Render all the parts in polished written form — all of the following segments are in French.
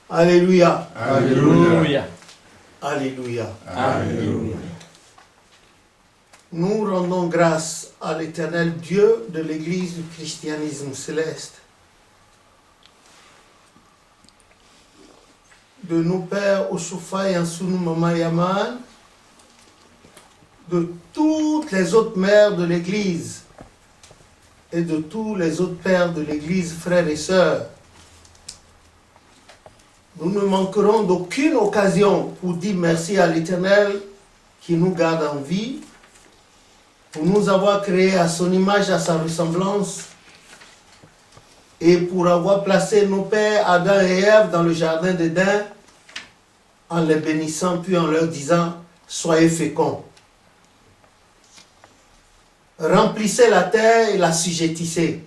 Alléluia. Alléluia. Alléluia. Alléluia. Nous rendons grâce à l'Éternel Dieu de l'Église du christianisme céleste, de nos pères Oshufa et Ansunu Mama Yaman, de toutes les autres mères de l'Église et de tous les autres pères de l'Église, frères et sœurs. Nous ne manquerons d'aucune occasion pour dire merci à l'Éternel qui nous garde en vie, pour nous avoir créés à son image, à sa ressemblance, et pour avoir placé nos pères Adam et Ève dans le jardin d'Éden, en les bénissant, puis en leur disant « Soyez féconds ». Remplissez la terre et la sujettissez.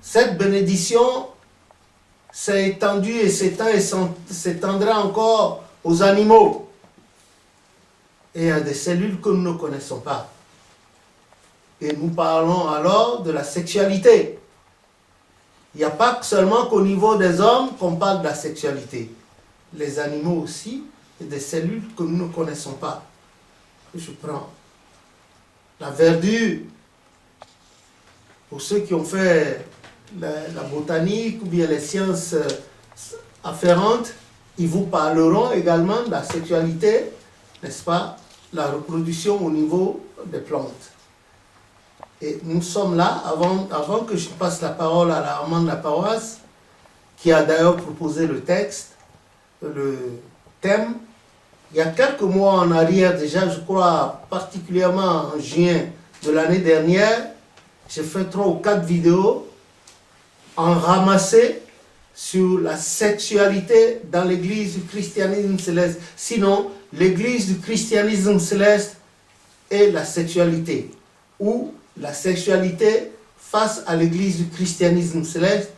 Cette bénédiction s'est étendue et s'étend et s'étendra encore aux animaux et à des cellules que nous ne connaissons pas. Et nous parlons alors de la sexualité. Il n'y a pas seulement qu'au niveau des hommes qu'on parle de la sexualité. Les animaux aussi, et des cellules que nous ne connaissons pas. Je prends la verdure. Pour ceux qui ont fait la botanique ou bien les sciences afférentes, ils vous parleront également de la sexualité, n'est-ce pas, la reproduction au niveau des plantes. Et nous sommes là, avant que je passe la parole à la maman de la paroisse, qui a d'ailleurs proposé le thème, il y a quelques mois en arrière déjà, je crois particulièrement en juin de l'année dernière, j'ai fait 3 ou 4 vidéos en ramassé sur la sexualité dans l'église du christianisme céleste. Sinon, l'église du christianisme céleste et la sexualité, ou la sexualité face à l'église du christianisme céleste.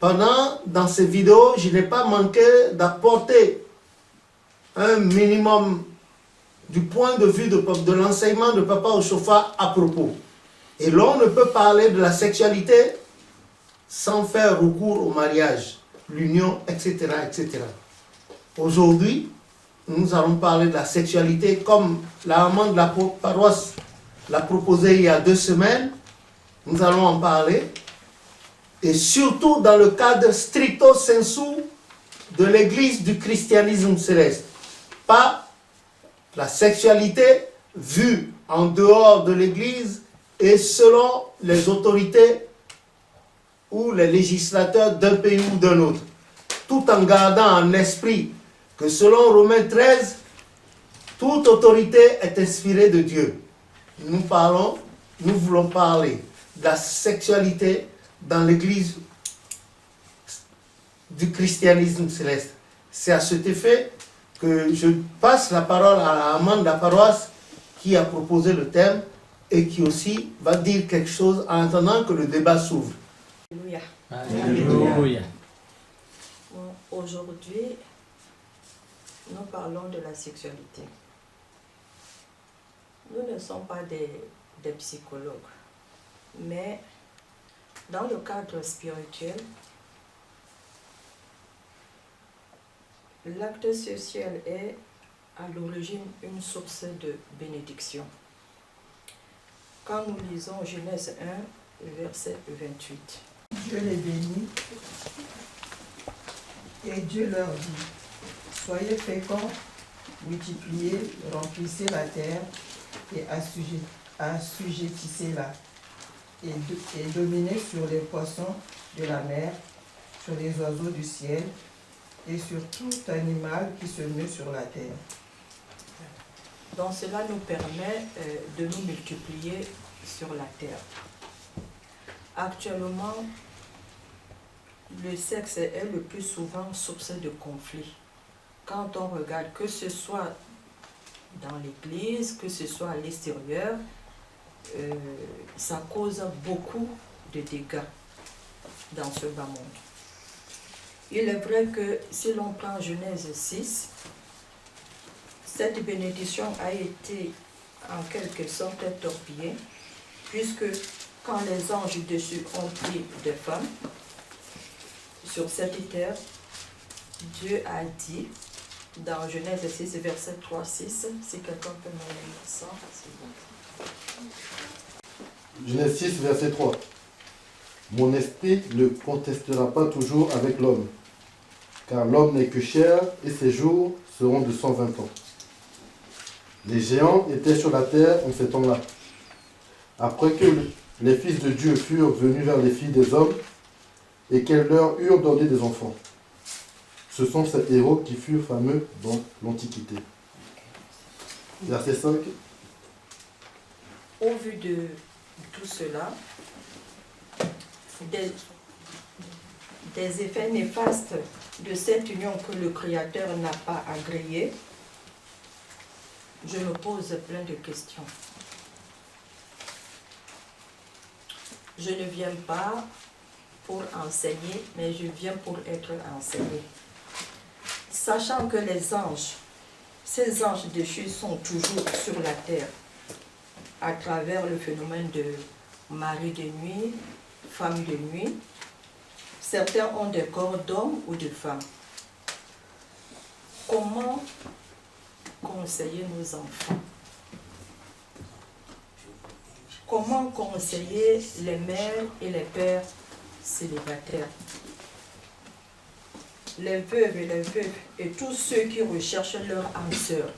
Dans ces vidéos, je n'ai pas manqué d'apporter un minimum du point de vue de l'enseignement de Papa Oshufa à propos. Et l'on ne peut parler de la sexualité sans faire recours au mariage, l'union, etc., etc. Aujourd'hui, nous allons parler de la sexualité comme la maman de la paroisse l'a proposé il y a 2 semaines. Nous allons en parler. Et surtout dans le cadre stricto sensu de l'église du christianisme céleste. Pas la sexualité vue en dehors de l'église et selon les autorités ou les législateurs d'un pays ou d'un autre. Tout en gardant en esprit que selon Romains 13, toute autorité est inspirée de Dieu. Nous voulons parler de la sexualité dans l'église du christianisme céleste. C'est à cet effet que je passe la parole à la maman de la paroisse qui a proposé le thème et qui aussi va dire quelque chose en attendant que le débat s'ouvre. Alléluia. Alléluia. Bon, aujourd'hui, nous parlons de la sexualité. Nous ne sommes pas des psychologues, mais dans le cadre spirituel, l'acte sexuel est à l'origine une source de bénédiction. Quand nous lisons Genèse 1, verset 28. Dieu les bénit et Dieu leur dit, soyez féconds, multipliez, remplissez la terre et assujettissez-la et dominez sur les poissons de la mer, sur les oiseaux du ciel et sur tout animal qui se meut sur la terre. Donc cela nous permet de nous multiplier sur la terre. Actuellement, le sexe est le plus souvent source de conflit. Quand on regarde, que ce soit dans l'église, que ce soit à l'extérieur, ça cause beaucoup de dégâts dans ce bas monde. Il est vrai que si l'on prend Genèse 6, cette bénédiction a été en quelque sorte torpillée, puisque quand les anges dessus ont pris des femmes, sur cette terre, Dieu a dit dans Genèse 6, verset 3-6, si quelqu'un peut me lire ça, c'est bon. Genèse 6, verset 3. Mon esprit ne contestera pas toujours avec l'homme, car l'homme n'est que chair et ses jours seront de 120 ans. Les géants étaient sur la terre en ces temps-là. Après que les fils de Dieu furent venus vers les filles des hommes et qu'elles leur eurent donné des enfants. Ce sont ces héros qui furent fameux dans l'Antiquité. Verset 5. Au vu de tout cela, des effets néfastes de cette union que le Créateur n'a pas agréée, je me pose plein de questions. Je ne viens pas pour enseigner, mais je viens pour être enseigné. Sachant que les anges, ces anges déchus sont toujours sur la terre, à travers le phénomène de mari de nuit, femme de nuit. Certains ont des corps d'hommes ou de femmes. Comment conseiller nos enfants? Comment conseiller les mères et les pères célibataires, les veuves et les veufs et tous ceux qui recherchent leur âme sœur?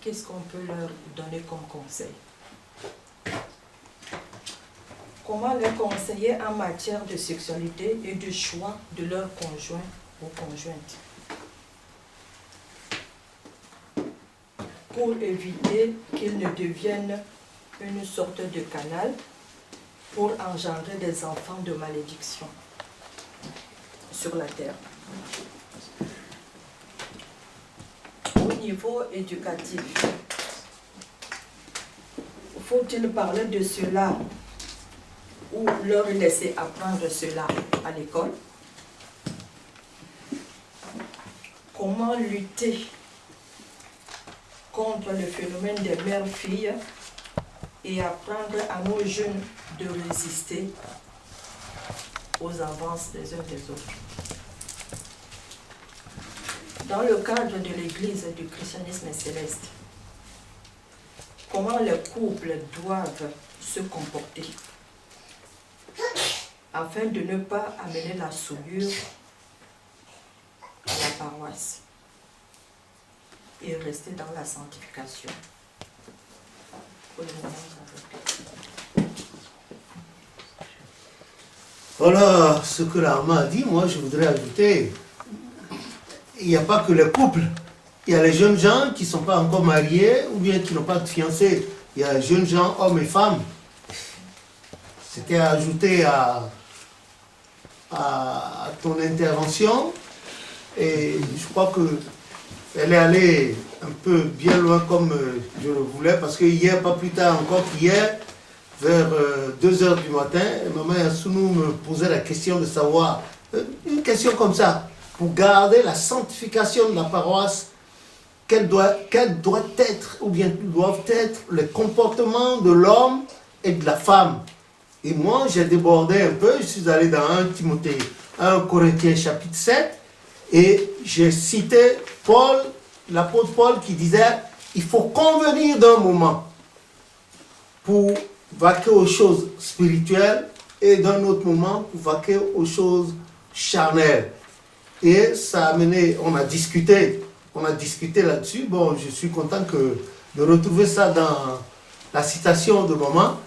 Qu'est-ce qu'on peut leur donner comme conseil? Comment les conseiller en matière de sexualité et de choix de leur conjoint ou conjointe? Pour éviter qu'ils ne deviennent une sorte de canal pour engendrer des enfants de malédiction sur la terre. Au niveau éducatif, faut-il parler de cela ou leur laisser apprendre cela à l'école? Comment lutter contre le phénomène des mères-filles et apprendre à nos jeunes de résister aux avances des uns des autres? Dans le cadre de l'Église du christianisme céleste, comment les couples doivent se comporter afin de ne pas amener la souillure à la paroisse et rester dans la sanctification? Pour le moment, Voilà ce que l'Arma a dit. Moi, je voudrais ajouter, il n'y a pas que les couples. Il y a les jeunes gens qui ne sont pas encore mariés ou bien qui n'ont pas de fiancé. Il y a les jeunes gens, hommes et femmes. C'était ajouté à ton intervention. Et je crois qu'elle est allée un peu bien loin comme je le voulais. Parce que hier, pas plus tard encore qu'hier, vers 2h du matin, Maman Yassounou me posait la question de savoir, une question comme ça, pour garder la sanctification de la paroisse, quel doit être, ou bien doivent être les comportements de l'homme et de la femme. Et moi, j'ai débordé un peu, je suis allé dans 1 Timothée, 1 Corinthiens chapitre 7, et j'ai cité Paul, l'apôtre Paul, qui disait, il faut convenir d'un moment pour vaquer aux choses spirituelles et d'un autre moment pour vaquer aux choses charnelles. Et ça a mené, on a discuté là-dessus. Bon, je suis content de retrouver ça dans la citation de maman.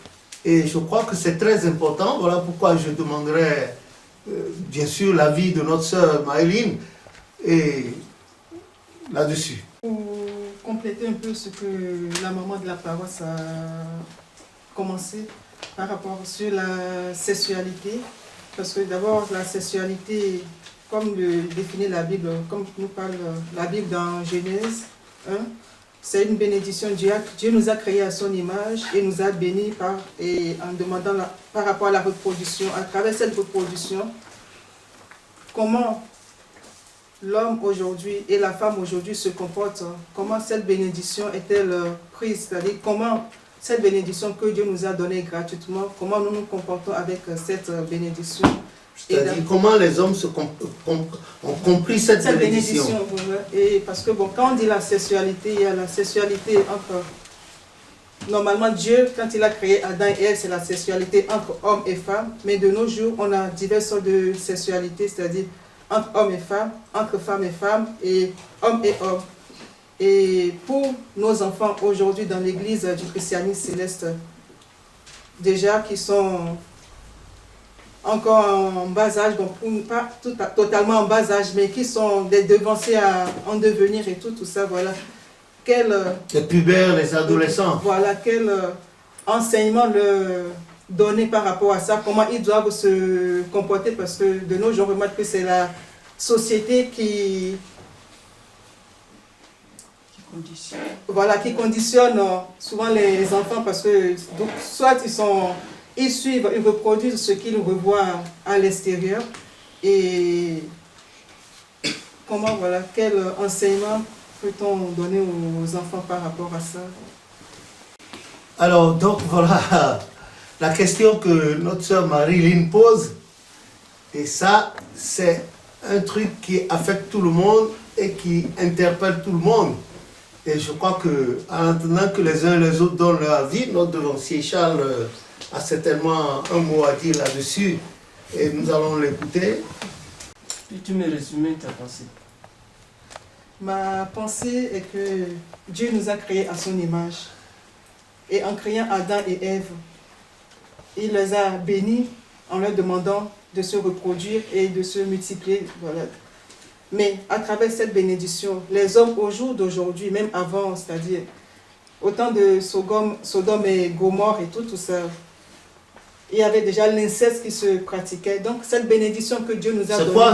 Et je crois que c'est très important. Voilà pourquoi je demanderai, bien sûr, l'avis de notre sœur Maëline et là-dessus. Pour compléter un peu ce que la maman de la paroisse a commencé par rapport sur la sexualité, parce que d'abord la sexualité, comme le définit la Bible, comme nous parle la Bible dans Genèse 1, c'est une bénédiction. Dieu nous a créés à son image et nous a bénis en demandant par rapport à la reproduction. À travers cette reproduction, comment l'homme aujourd'hui et la femme aujourd'hui se comportent, comment cette bénédiction est-elle prise, c'est-à-dire comment cette bénédiction que Dieu nous a donnée gratuitement, comment nous nous comportons avec cette bénédiction C'est-à-dire comment les hommes ont compris cette bénédiction. Voilà. Et parce que bon, quand on dit la sexualité, il y a la sexualité entre... Normalement, Dieu, quand il a créé Adam et Ève, c'est la sexualité entre hommes et femmes. Mais de nos jours, on a diverses sortes de sexualité, c'est-à-dire entre hommes et femmes, entre femmes et hommes et hommes. Et pour nos enfants aujourd'hui dans l'église du christianisme céleste, déjà qui sont encore en bas âge, bon, pas totalement en bas âge, mais qui sont des devanciers en devenir et tout ça, voilà. Les pubères, les adolescents. Voilà, quel enseignement leur donner par rapport à ça, comment ils doivent se comporter, parce que de nos jours, on remarque que c'est la société qui conditionne souvent les enfants, parce que donc, soit ils suivent, ils reproduisent ce qu'ils revoient à l'extérieur, et comment, voilà, quel enseignement peut-on donner aux enfants par rapport à ça? Alors, donc voilà la question que notre sœur Marie-Lynn pose. Et ça, c'est un truc qui affecte tout le monde et qui interpelle tout le monde. Et je crois que, en attendant que les uns et les autres donnent leur avis, notre devancier Charles a certainement un mot à dire là-dessus. Et nous allons l'écouter. Tu me résumer ta pensée. Ma pensée est que Dieu nous a créés à son image. Et en créant Adam et Ève, il les a bénis en leur demandant de se reproduire et de se multiplier. Voilà. Mais à travers cette bénédiction, les hommes au jour d'aujourd'hui, même avant, c'est-à-dire au temps de Sodome et Gomorrhe et tout ça, il y avait déjà l'inceste qui se pratiquait. Donc cette bénédiction que Dieu nous a donnée... C'est quoi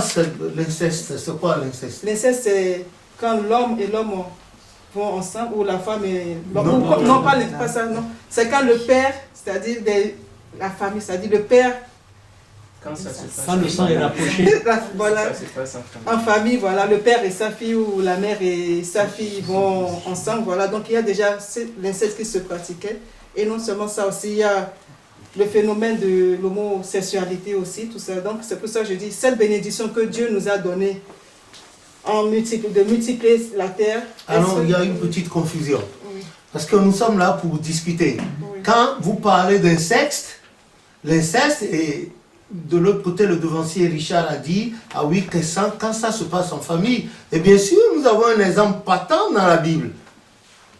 l'inceste? C'est quoi l'inceste? L'inceste, c'est quand l'homme et l'homme vont ensemble, ou la femme et l'homme. Non, pas ça, non. C'est quand le père, c'est-à-dire la famille, c'est-à-dire le père. Quand ça se passe. Quand le sang est rapproché. Voilà. Ça se passe en famille. En famille, voilà, le père et sa fille, ou la mère et sa fille vont ensemble, voilà. Donc il y a déjà l'inceste qui se pratiquait. Et non seulement ça aussi, il y a le phénomène de l'homosexualité aussi, tout ça. Donc c'est pour ça que je dis, cette bénédiction que Dieu nous a donnée, de multiplier la terre. Ah non, il y a une petite confusion. Oui. Parce que nous sommes là pour discuter. Oui. Quand vous parlez d'inceste, l'inceste, et de l'autre côté, le devancier Richard a dit, ah oui, que quand ça se passe en famille, et bien sûr, nous avons un exemple patent dans la Bible.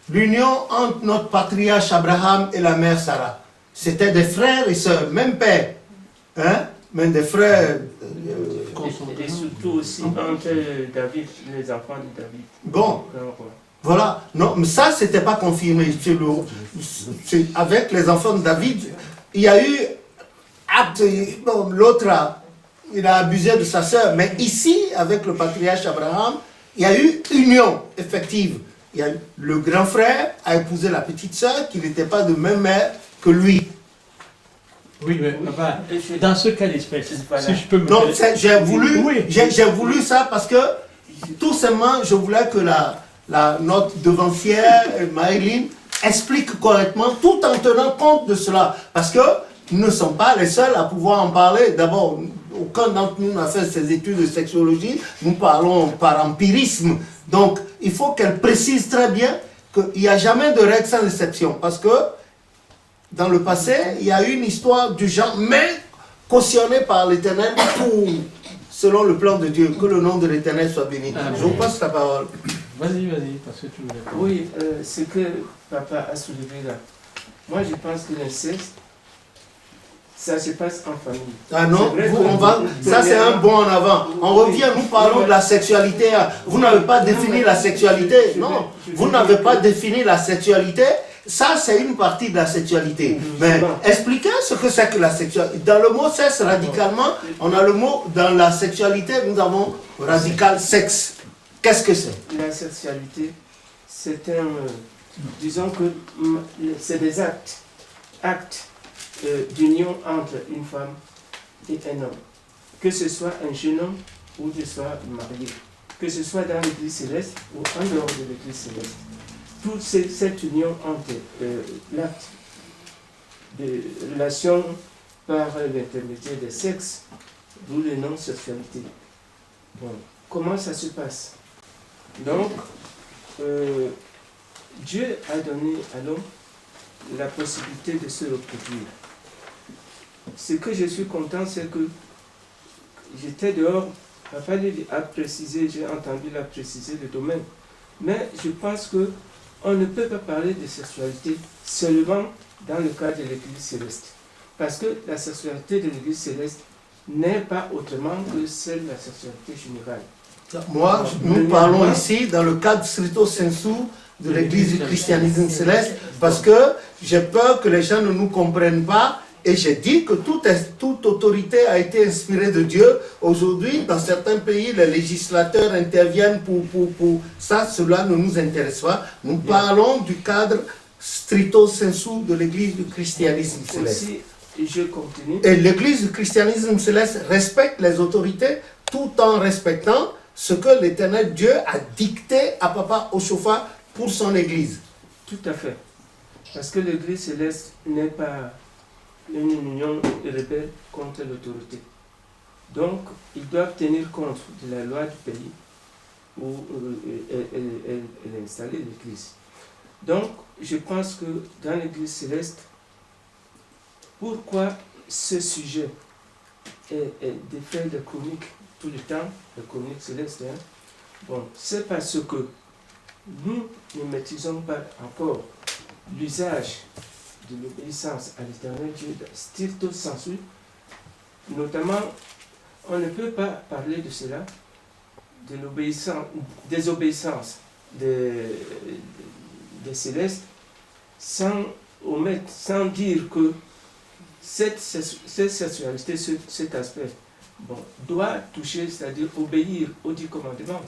L'union entre notre patriarche Abraham et la mère Sarah. C'était des frères et sœurs, même père. Hein? Même des frères... Et surtout aussi entre David, les enfants de David. Bon, voilà. Non, mais ça, c'était pas confirmé. Avec les enfants de David, il y a eu acte. Bon, l'autre, il a abusé de sa sœur. Mais ici, avec le patriarche Abraham, il y a eu union effective. Il y a eu, le grand frère a épousé la petite sœur qui n'était pas de même mère que lui. Oui, mais enfin, dans ce cas d'espèce, si je peux me... Non, j'ai voulu oui. ça parce que, tout simplement, je voulais que notre devancière, Maëline, explique correctement, tout en tenant compte de cela. Parce que nous ne sommes pas les seuls à pouvoir en parler. D'abord, aucun d'entre nous n'a fait ses études de sexologie. Nous parlons par empirisme. Donc, il faut qu'elle précise très bien qu'il n'y a jamais de règle sans exception. Parce que, dans le passé, il y a eu une histoire du genre, mais cautionnée par l'Éternel selon le plan de Dieu. Que le nom de l'Éternel soit béni. Je vous passe la parole. Vas-y, parce que tu voulais pas. Oui, ce que papa a soulevé là. Moi, je pense que l'inceste, ça se passe en famille. Ah non, ça c'est un bond en avant. On revient, nous parlons de la sexualité. Vous n'avez pas défini la sexualité. Non, vous n'avez pas défini la sexualité. Ça, c'est une partie de la sexualité. Mais expliquez ce que c'est que la sexualité. Dans le mot sexe, radicalement, on a le mot, dans la sexualité, nous avons radical sexe. Qu'est-ce que c'est? La sexualité, c'est un... disons que c'est des actes d'union entre une femme et un homme. Que ce soit un jeune homme ou que ce soit marié. Que ce soit dans l'église céleste ou en dehors de l'église céleste. Toute cette union entre l'acte de relation par l'intermédiaire des sexes d'où le nom sexualité. Bon, comment ça se passe? Donc, Dieu a donné à l'homme la possibilité de se reproduire. Ce que je suis content, c'est que j'étais dehors, papa a précisé, j'ai entendu la préciser le domaine. Mais je pense qu'on ne peut pas parler de sexualité seulement dans le cadre de l'Église céleste. Parce que la sexualité de l'Église céleste n'est pas autrement que celle de la sexualité générale. Moi, nous parlons ici dans le cadre stricto sensu de l'Église du christianisme céleste, parce que j'ai peur que les gens ne nous comprennent pas. Et j'ai dit que toute autorité a été inspirée de Dieu. Aujourd'hui, dans certains pays, les législateurs interviennent pour ça. Cela ne nous intéresse pas. Nous parlons du cadre stricto sensu de l'Église du christianisme céleste. Aussi, je continue. Et l'Église du christianisme céleste respecte les autorités tout en respectant ce que l'Éternel Dieu a dicté à Papa Oshofa pour son Église. Tout à fait. Parce que l'Église céleste n'est pas une union rebelle contre l'autorité. Donc, ils doivent tenir compte de la loi du pays où elle est installée, l'Église. Donc, je pense que dans l'Église céleste, pourquoi ce sujet est de faire des chroniques tout le temps, les chroniques célestes, hein? Bon, c'est parce que nous ne maîtrisons pas encore l'usage de l'obéissance à l'Éternel Dieu stricto sensu. Notamment, on ne peut pas parler de cela, de l'obéissance, des obéissances des célestes, sans omettre, sans dire que cette sexualité, cet aspect, bon, doit toucher, c'est-à-dire obéir aux 10 commandements.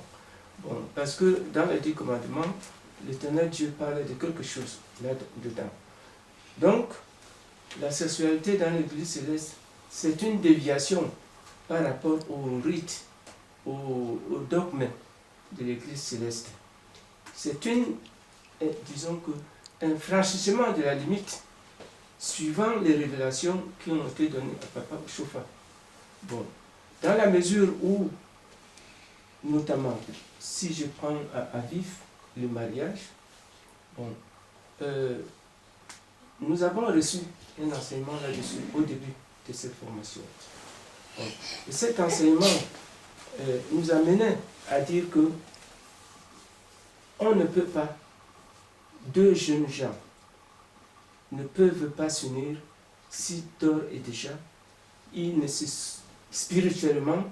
Bon, parce que dans les 10 commandements, l'Éternel Dieu parlait de quelque chose là-dedans. Donc, la sexualité dans l'Église céleste, c'est une déviation par rapport au rite, au dogme de l'Église céleste. C'est disons un franchissement de la limite suivant les révélations qui ont été données à Papa Oshofa. Bon, dans la mesure où, notamment, si je prends à vif le mariage, bon, nous avons reçu un enseignement là-dessus au début de cette formation. Bon, et cet enseignement nous amenait à dire que on ne peut pas, deux jeunes gens ne peuvent pas s'unir si d'ores et déjà, spirituellement,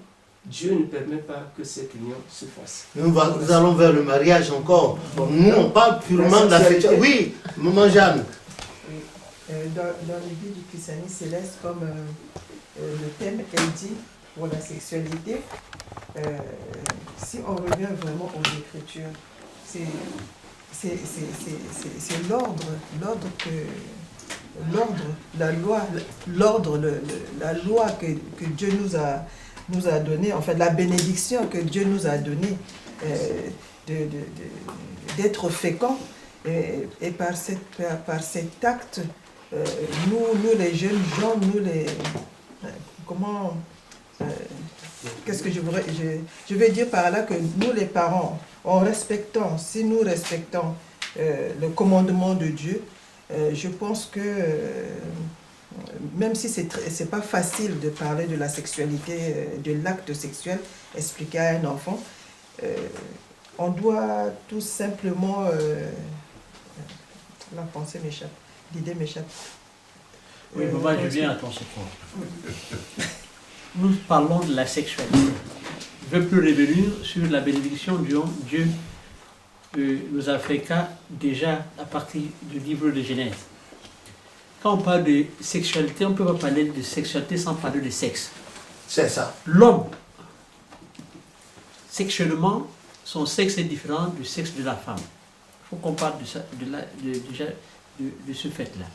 Dieu ne permet pas que cette union se fasse. Nous allons vers le mariage encore. Bon, nous, on parle purement de la sexualité. Oui, Maman Jeanne. Dans l'Église du christianisme céleste, comme le thème est dit pour la sexualité, si on revient vraiment aux Écritures, c'est la loi que Dieu nous a donnée, en fait la bénédiction que Dieu nous a donnée d'être fécond, et par cet acte, nous les jeunes gens, qu'est-ce que je vais dire par là, que nous les parents, si nous respectons le commandement de Dieu, je pense que même si c'est pas facile de parler de la sexualité, de l'acte sexuel, expliquer à un enfant, on doit tout simplement, la pensée m'échappe, l'idée m'échappe. Oui, maman, je viens à ton secours. Nous parlons de la sexualité. Je veux plus revenir sur la bénédiction de Dieu nous a fait cas déjà à partir du livre de Genèse. Quand on parle de sexualité, on ne peut pas parler de sexualité sans parler de sexe. C'est ça. L'homme, sexuellement, son sexe est différent du sexe de la femme. Il faut qu'on parle de ce fait-là.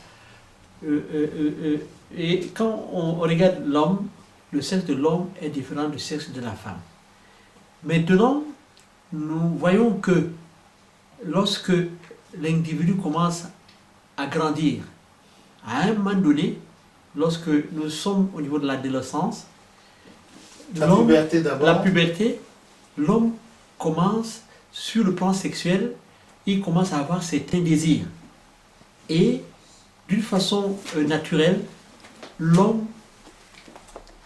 Et quand on regarde l'homme, le sexe de l'homme est différent du sexe de la femme. Maintenant, nous voyons que lorsque l'individu commence à grandir, à un moment donné, lorsque nous sommes au niveau de l'adolescence, La l'homme, puberté d'abord. la puberté, l'homme commence, sur le plan sexuel, il commence à avoir certains désirs. Et d'une façon naturelle, l'homme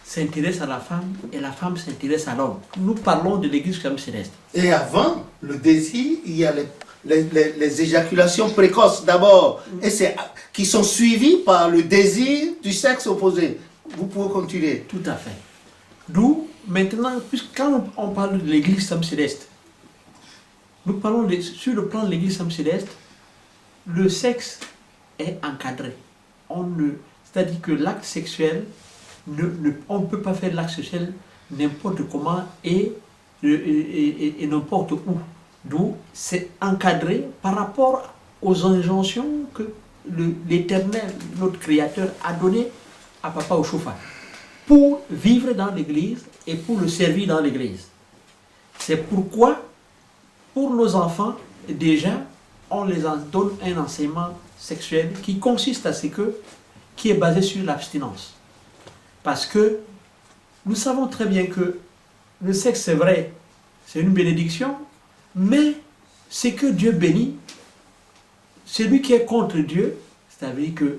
s'intéresse à la femme et la femme s'intéresse à l'homme. Nous parlons de l'Église comme céleste. Et avant le désir, il y a les éjaculations précoces d'abord, et qui sont suivies par le désir du sexe opposé. Vous pouvez continuer. Tout à fait. D'où, maintenant, quand on parle de l'Église comme céleste, nous parlons sur le plan de l'Église comme céleste, le sexe est encadré. C'est-à-dire que l'acte sexuel, on ne peut pas faire l'acte sexuel n'importe comment et n'importe où. D'où c'est encadré par rapport aux injonctions que l'Éternel, notre Créateur, a données à Papa Oshofa pour vivre dans l'Église et pour le servir dans l'Église. C'est pourquoi, pour nos enfants, déjà, on les donne un enseignement sexuel qui consiste à ce qui est basé sur l'abstinence. Parce que nous savons très bien que le sexe, c'est vrai, c'est une bénédiction, mais c'est que Dieu bénit. Celui qui est contre Dieu, c'est-à-dire que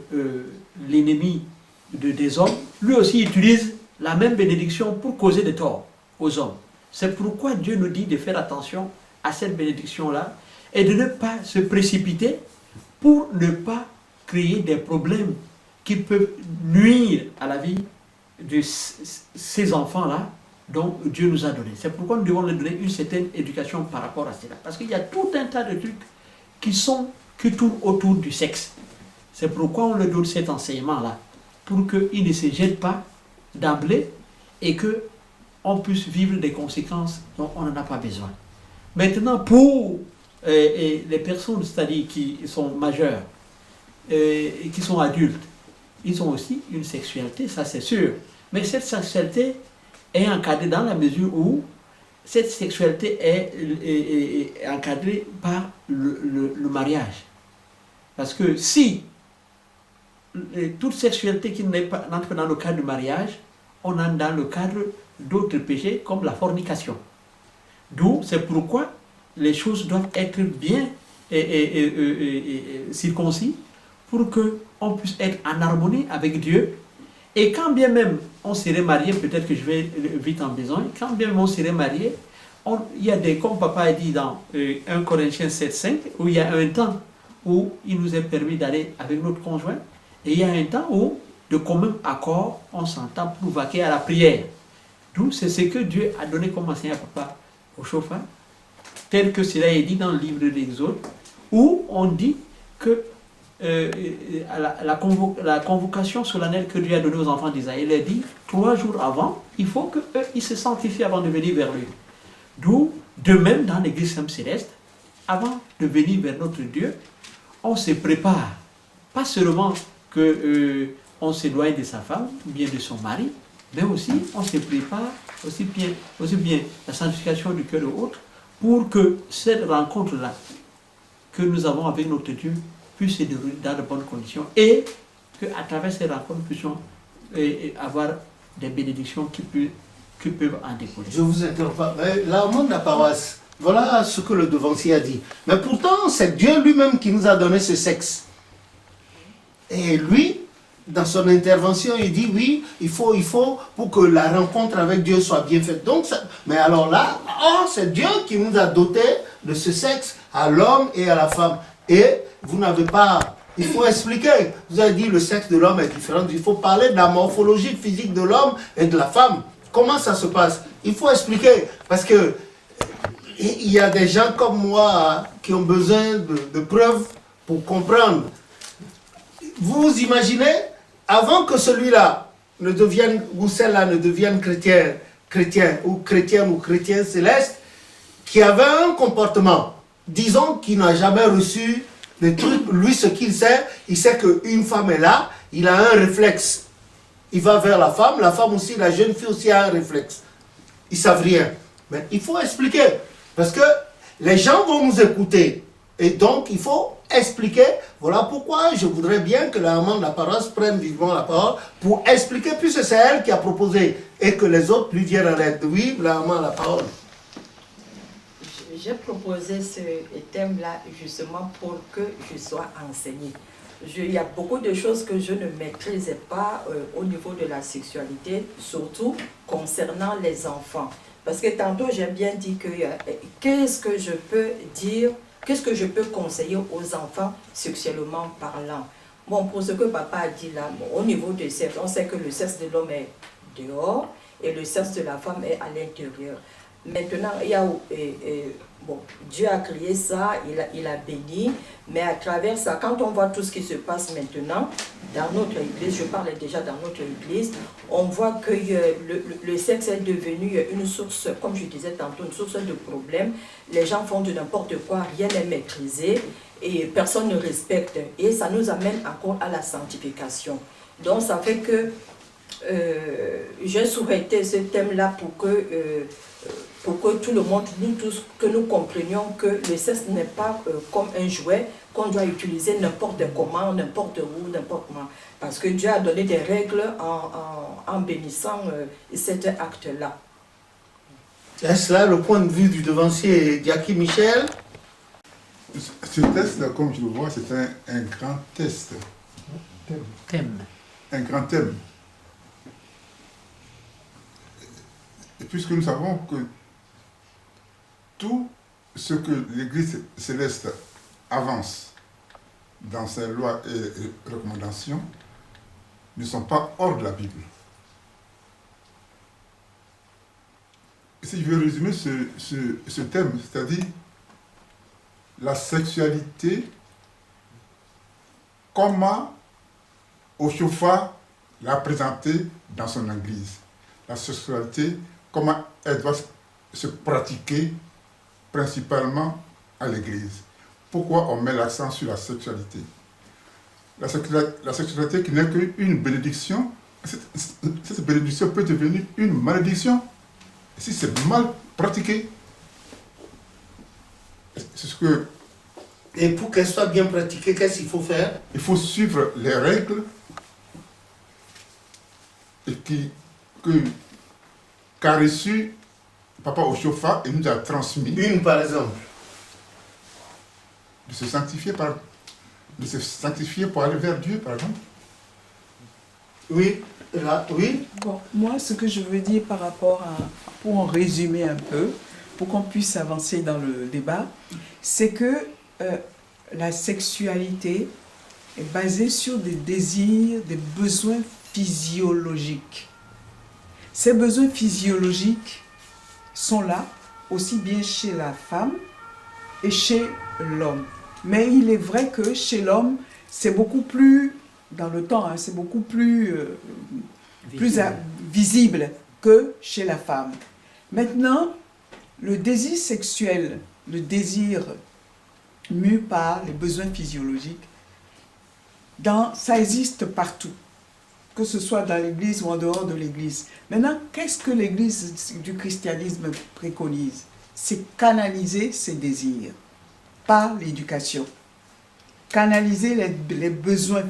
l'ennemi des hommes, lui aussi utilise la même bénédiction pour causer des torts aux hommes. C'est pourquoi Dieu nous dit de faire attention à cette bénédiction-là et de ne pas se précipiter pour ne pas créer des problèmes qui peuvent nuire à la vie de ces enfants-là dont Dieu nous a donné. C'est pourquoi nous devons leur donner une certaine éducation par rapport à cela. Parce qu'il y a tout un tas de trucs qui tournent autour du sexe. C'est pourquoi on leur donne cet enseignement-là, pour qu'ils ne se jettent pas d'emblée et qu'on puisse vivre des conséquences dont on n'en a pas besoin. Maintenant, pour les personnes, c'est-à-dire qui sont majeures et qui sont adultes, ils ont aussi une sexualité, ça c'est sûr. Mais cette sexualité est encadrée dans la mesure où cette sexualité est encadrée par le mariage. Parce que si toute sexualité qui n'entre dans le cadre du mariage, on entre dans le cadre d'autres péchés comme la fornication. D'où, c'est pourquoi les choses doivent être bien circoncis pour qu'on puisse être en harmonie avec Dieu. Et quand bien même on serait marié, peut-être que je vais vite en besoin, quand bien même on serait marié, il y a des, comme papa a dit dans 1 Corinthiens 7,5, où il y a un temps où il nous est permis d'aller avec notre conjoint, et il y a un temps où, de commun accord, on s'entend pour vaquer à la prière. D'où c'est ce que Dieu a donné comme enseignement à papa Oshofa, tel que cela est dit dans le livre de l'Exode, où on dit que la convocation solennelle que Dieu a donnée aux enfants d'Israël, il a dit 3 jours avant, il faut qu'ils se sanctifient avant de venir vers lui. D'où, de même dans l'église céleste, avant de venir vers notre Dieu, on se prépare, pas seulement qu'on s'éloigne de sa femme, ou bien de son mari, mais aussi on se prépare, aussi bien la sanctification du cœur ou autre, pour que cette rencontre-là que nous avons avec notre Dieu puisse se dérouler dans de bonnes conditions et qu'à travers ces rencontres, nous puissions avoir des bénédictions qui peuvent en découler. Je vous interromps pas. L'amant de la paroisse, voilà ce que le devancier a dit. Mais pourtant, c'est Dieu lui-même qui nous a donné ce sexe. Et lui, dans son intervention, il dit oui, il faut pour que la rencontre avec Dieu soit bien faite. Donc, mais alors là, c'est Dieu qui nous a dotés de ce sexe à l'homme et à la femme. Et vous n'avez pas... Il faut expliquer. Vous avez dit le sexe de l'homme est différent. Il faut parler de la morphologie physique de l'homme et de la femme. Comment ça se passe? Il faut expliquer. Parce que il y a des gens comme moi qui ont besoin de preuves pour comprendre. Vous imaginez, avant que celui-là ne devienne, ou celle-là ne devienne chrétien céleste, qui avait un comportement, disons qu'il n'a jamais reçu des trucs, lui ce qu'il sait, il sait qu'une femme est là, il a un réflexe. Il va vers la femme aussi, la jeune fille aussi a un réflexe. Ils ne savent rien. Mais il faut expliquer, parce que les gens vont nous écouter. Et donc, il faut expliquer. Voilà pourquoi je voudrais bien que la maman de la paroisse prenne vivement la parole pour expliquer, puisque c'est elle qui a proposé et que les autres lui viennent en aide. Oui, la maman a la parole. J'ai proposé ce thème-là justement pour que je sois enseignée. Il y a beaucoup de choses que je ne maîtrisais pas au niveau de la sexualité, surtout concernant les enfants. Parce que tantôt, j'ai bien dit que qu'est-ce que je peux dire, qu'est-ce que je peux conseiller aux enfants sexuellement parlant. Bon, pour ce que papa a dit là, bon, au niveau du sexe, on sait que le sexe de l'homme est dehors et le sexe de la femme est à l'intérieur. Maintenant, il y a, bon, Dieu a créé ça, il a béni, mais à travers ça, quand on voit tout ce qui se passe maintenant, dans notre église, je parlais déjà dans notre église, on voit que le sexe est devenu une source, comme je disais tantôt, une source de problèmes. Les gens font de n'importe quoi, rien n'est maîtrisé et personne ne respecte. Et ça nous amène encore à la sanctification. Donc ça fait que j'ai souhaité ce thème-là pour que tout le monde, nous tous, que nous comprenions que le sexe n'est pas comme un jouet qu'on doit utiliser n'importe comment, n'importe où, n'importe comment. Parce que Dieu a donné des règles en bénissant cet acte-là. Est-ce là le point de vue du devancier Diaki Michel? Ce test-là, comme je le vois, c'est un grand test. Thème. Un grand thème. Et puisque nous savons que tout ce que l'Église céleste avance dans ses lois et recommandations ne sont pas hors de la Bible. Et si je veux résumer ce thème, c'est-à-dire la sexualité, comment Oshofa l'a présentée dans son Église. La sexualité, comment elle doit se pratiquer principalement à l'Église. Pourquoi on met l'accent sur la sexualité? La sexualité qui n'est qu'une bénédiction, cette bénédiction peut devenir une malédiction si c'est mal pratiqué. C'est ce que... Et pour qu'elle soit bien pratiquée, qu'est-ce qu'il faut faire? Il faut suivre les règles et qu'a reçu Papa Oshofa et nous a transmis. Une par exemple. De se sanctifier pour aller vers Dieu, par exemple. Oui, là, oui. Bon, moi, ce que je veux dire par rapport à, pour en résumer un peu, pour qu'on puisse avancer dans le débat, c'est que la sexualité est basée sur des désirs, des besoins physiologiques. Ces besoins physiologiques sont là, aussi bien chez la femme et chez l'homme. Mais il est vrai que chez l'homme, c'est beaucoup plus, dans le temps, hein, c'est beaucoup plus visible que chez la femme. Maintenant, le désir sexuel, le désir mu par les besoins physiologiques, ça existe partout, que ce soit dans l'Église ou en dehors de l'Église. Maintenant, qu'est-ce que l'Église du christianisme préconise? C'est canaliser ces désirs par l'éducation. Canaliser les besoins